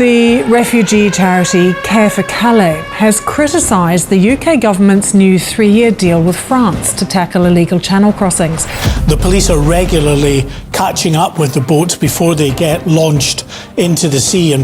The refugee charity Care for Calais has criticised the UK government's new 3-year deal with France to tackle illegal channel crossings. The police are regularly catching up with the boats before they get launched into the sea.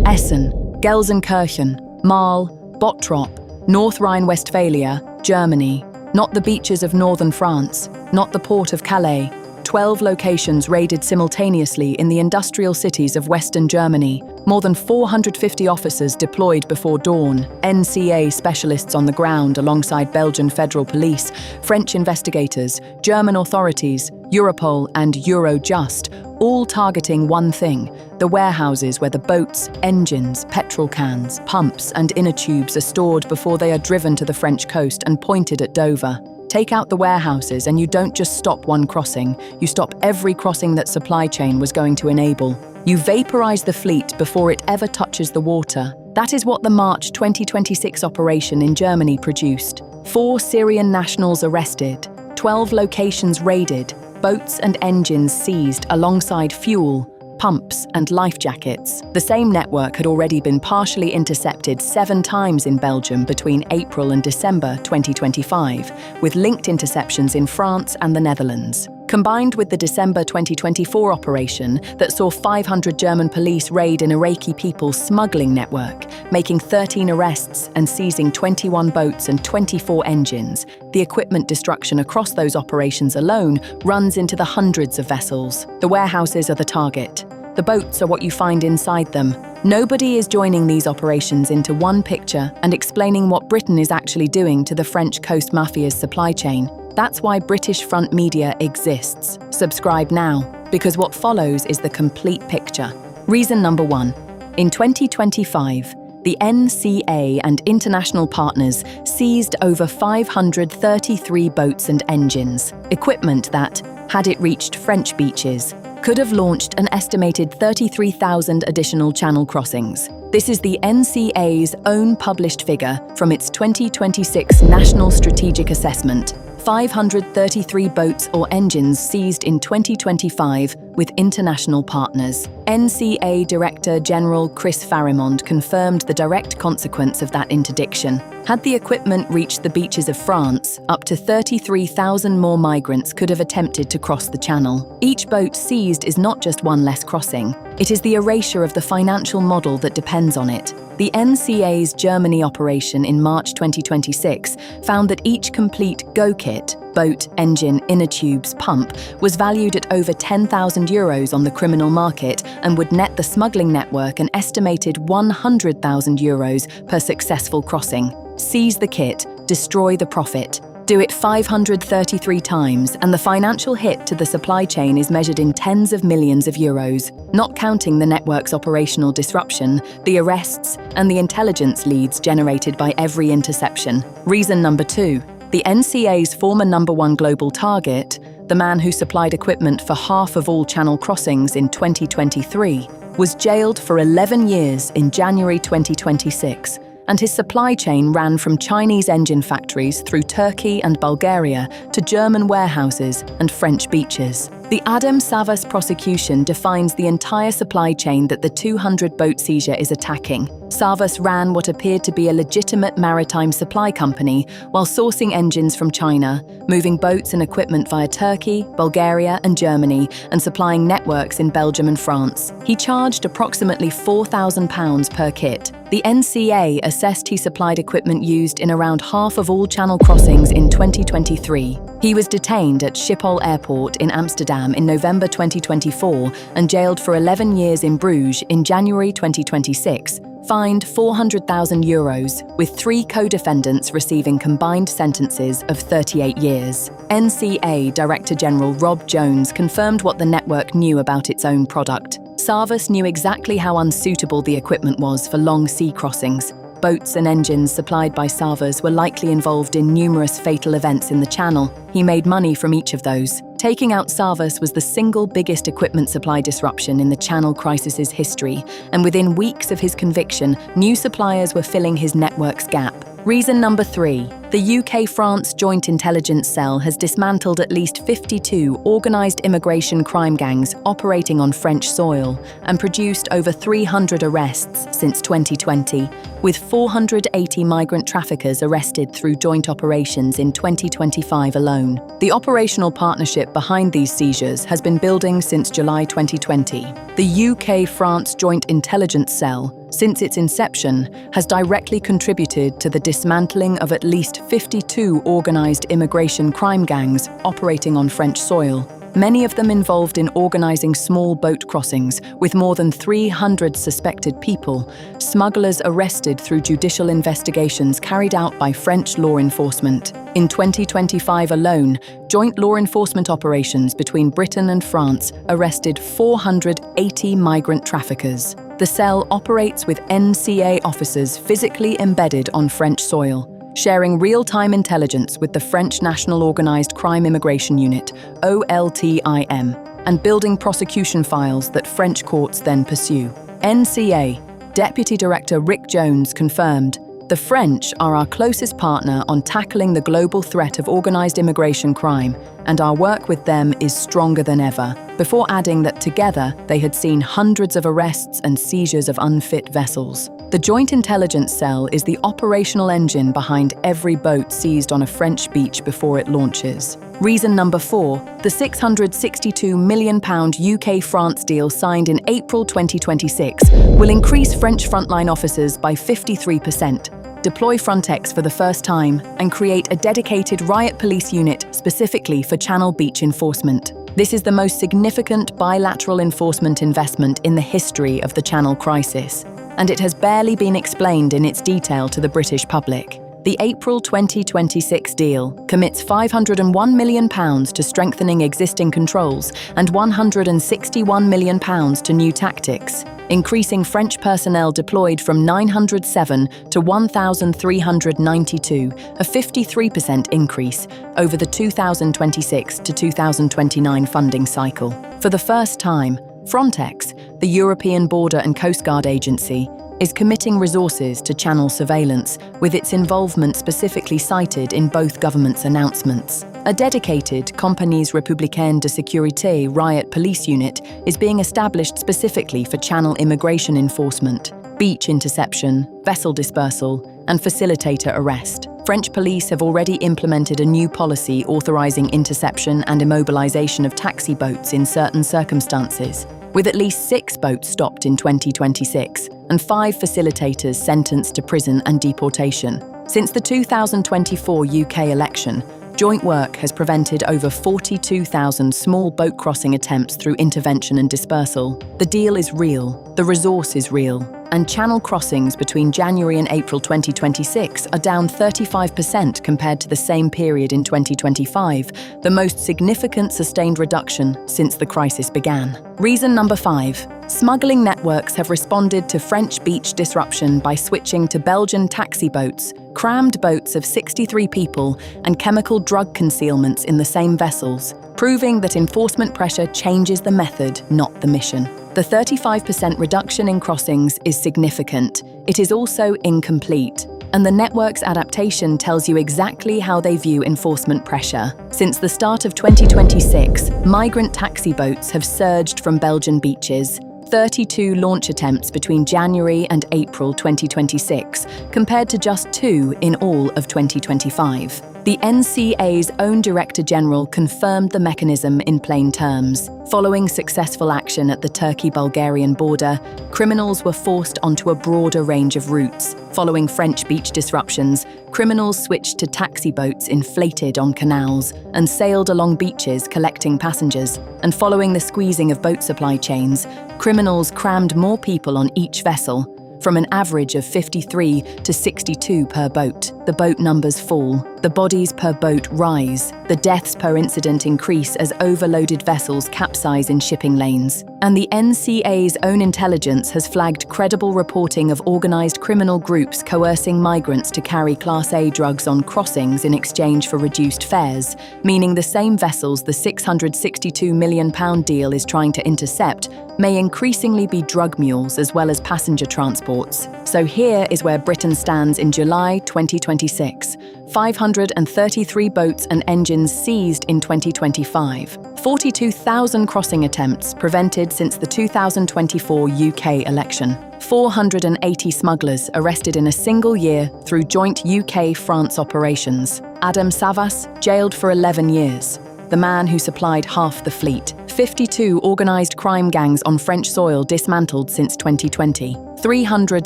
Essen, Gelsenkirchen, Marl, Bottrop, North Rhine-Westphalia, Germany. Not the beaches of northern France, not the port of Calais. 12 locations raided simultaneously in the industrial cities of Western Germany. More than 450 officers deployed before dawn. NCA specialists on the ground alongside Belgian federal police, French investigators, German authorities, Europol and Eurojust, all targeting one thing: the warehouses where the boats, engines, petrol cans, pumps and inner tubes are stored before they are driven to the French coast and pointed at Dover. Take out the warehouses and you don't just stop one crossing, you stop every crossing that supply chain was going to enable. You vaporize the fleet before it ever touches the water. That is what the March 2026 operation in Germany produced. 4 Syrian nationals arrested, 12 locations raided, boats and engines seized alongside fuel, pumps and life jackets. The same network had already been partially intercepted 7 times in Belgium between April and December 2025, with linked interceptions in France and the Netherlands. Combined with the December 2024 operation that saw 500 German police raid an Iraqi people-smuggling network, making 13 arrests and seizing 21 boats and 24 engines, the equipment destruction across those operations alone runs into the hundreds of vessels. The warehouses are the target. The boats are what you find inside them. Nobody is joining these operations into one picture and explaining what Britain is actually doing to the French coast mafia's supply chain. That's why British Front Media exists. Subscribe now, because what follows is the complete picture. Reason number 1. In 2025, the NCA and international partners seized over 533 boats and engines, equipment that, had it reached French beaches, could have launched an estimated 33,000 additional channel crossings. This is the NCA's own published figure from its 2026 National Strategic Assessment. 533 boats or engines seized in 2025 with international partners. NCA Director General Chris Farimond confirmed the direct consequence of that interdiction. Had the equipment reached the beaches of France, up to 33,000 more migrants could have attempted to cross the channel. Each boat seized is not just one less crossing. It is the erasure of the financial model that depends on it. The NCA's Germany operation in March 2026 found that each complete Go kit, boat, engine, inner tubes, pump, was valued at over €10,000 on the criminal market and would net the smuggling network an estimated €100,000 per successful crossing. Seize the kit, destroy the profit. Do it 533 times, and the financial hit to the supply chain is measured in tens of millions of euros, not counting the network's operational disruption, the arrests, and the intelligence leads generated by every interception. Reason number 2. The NCA's former #1 global target, the man who supplied equipment for half of all channel crossings in 2023, was jailed for 11 years in January 2026. And his supply chain ran from Chinese engine factories through Turkey and Bulgaria to German warehouses and French beaches. The Adam Savas prosecution defines the entire supply chain that the 200-boat seizure is attacking. Savas ran what appeared to be a legitimate maritime supply company while sourcing engines from China, moving boats and equipment via Turkey, Bulgaria and Germany, and supplying networks in Belgium and France. He charged approximately £4,000 per kit. The NCA assessed he supplied equipment used in around half of all channel crossings in 2023. He was detained at Schiphol Airport in Amsterdam in November 2024 and jailed for 11 years in Bruges in January 2026, fined €400,000, with 3 co-defendants receiving combined sentences of 38 years. NCA Director General Rob Jones confirmed what the network knew about its own product. Savas knew exactly how unsuitable the equipment was for long sea crossings. Boats and engines supplied by Savas were likely involved in numerous fatal events in the channel. He made money from each of those. Taking out Savas was the single biggest equipment supply disruption in the channel crisis's history, and within weeks of his conviction, new suppliers were filling his network's gap. Reason number 3. The UK-France Joint Intelligence Cell has dismantled at least 52 organised immigration crime gangs operating on French soil and produced over 300 arrests since 2020, with 480 migrant traffickers arrested through joint operations in 2025 alone. The operational partnership behind these seizures has been building since July 2020. The UK-France Joint Intelligence Cell, since its inception, has directly contributed to the dismantling of at least 52 organised immigration crime gangs operating on French soil, many of them involved in organising small boat crossings with more than 300 suspected people, smugglers arrested through judicial investigations carried out by French law enforcement. In 2025 alone, joint law enforcement operations between Britain and France arrested 480 migrant traffickers. The cell operates with NCA officers physically embedded on French soil, sharing real-time intelligence with the French National Organised Crime Immigration Unit, OLTIM, and building prosecution files that French courts then pursue. NCA Deputy Director Rick Jones confirmed, "The French are our closest partner on tackling the global threat of organised immigration crime, and our work with them is stronger than ever," before adding that together they had seen hundreds of arrests and seizures of unfit vessels. The Joint Intelligence Cell is the operational engine behind every boat seized on a French beach before it launches. Reason number 4, the £662 million UK-France deal signed in April 2026 will increase French frontline officers by 53%, deploy Frontex for the first time, and create a dedicated riot police unit specifically for Channel Beach enforcement. This is the most significant bilateral enforcement investment in the history of the Channel crisis, and it has barely been explained in its detail to the British public. The April 2026 deal commits £501 million to strengthening existing controls and £161 million to new tactics, increasing French personnel deployed from 907 to 1,392, a 53% increase over the 2026 to 2029 funding cycle. For the first time, Frontex, the European Border and Coast Guard Agency, is committing resources to Channel surveillance, with its involvement specifically cited in both governments' announcements. A dedicated Compagnies Républicaines de Sécurité riot police unit is being established specifically for Channel immigration enforcement, beach interception, vessel dispersal, and facilitator arrest. French police have already implemented a new policy authorising interception and immobilisation of taxi boats in certain circumstances, with at least 6 boats stopped in 2026 and 5 facilitators sentenced to prison and deportation. Since the 2024 UK election, joint work has prevented over 42,000 small boat crossing attempts through intervention and dispersal. The deal is real, the resource is real, and Channel crossings between January and April 2026 are down 35% compared to the same period in 2025, the most significant sustained reduction since the crisis began. Reason number 5. Smuggling networks have responded to French beach disruption by switching to Belgian taxi boats, crammed boats of 63 people, and chemical drug concealments in the same vessels, proving that enforcement pressure changes the method, not the mission. The 35% reduction in crossings is significant. It is also incomplete, and the network's adaptation tells you exactly how they view enforcement pressure. Since the start of 2026, migrant taxi boats have surged from Belgian beaches, 32 launch attempts between January and April 2026, compared to just 2 in all of 2025. The NCA's own Director General confirmed the mechanism in plain terms. Following successful action at the Turkey-Bulgarian border, criminals were forced onto a broader range of routes. Following French beach disruptions, criminals switched to taxi boats inflated on canals and sailed along beaches collecting passengers. And following the squeezing of boat supply chains, criminals crammed more people on each vessel, from an average of 53 to 62 per boat. The boat numbers fall, the bodies per boat rise, the deaths per incident increase as overloaded vessels capsize in shipping lanes. And the NCA's own intelligence has flagged credible reporting of organised criminal groups coercing migrants to carry Class A drugs on crossings in exchange for reduced fares, meaning the same vessels the £662 million deal is trying to intercept may increasingly be drug mules as well as passenger transports. So here is where Britain stands in July 2026. 533 boats and engines seized in 2025. 42,000 crossing attempts prevented since the 2024 UK election. 480 smugglers arrested in a single year through joint UK-France operations. Adam Savas jailed for 11 years. The man who supplied half the fleet. 52 organised crime gangs on French soil dismantled since 2020. 300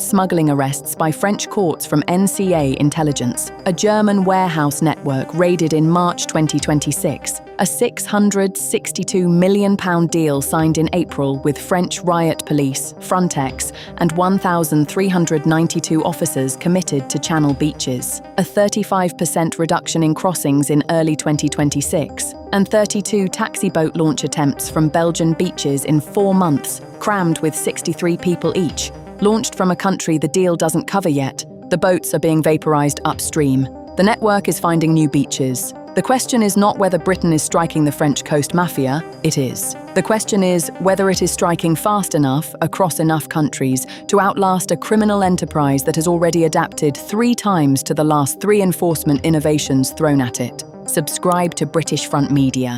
smuggling arrests by French courts from NCA intelligence. A German warehouse network raided in March 2026. A £662 million deal signed in April with French riot police, Frontex, and 1,392 officers committed to Channel beaches. A 35% reduction in crossings in early 2026. And 32 taxi boat launch attempts from Belgian beaches in 4 months, crammed with 63 people each. Launched from a country the deal doesn't cover yet, the boats are being vaporized upstream. The network is finding new beaches. The question is not whether Britain is striking the French coast mafia, it is. The question is whether it is striking fast enough across enough countries to outlast a criminal enterprise that has already adapted 3 times to the last 3 enforcement innovations thrown at it. Subscribe to British Front Media.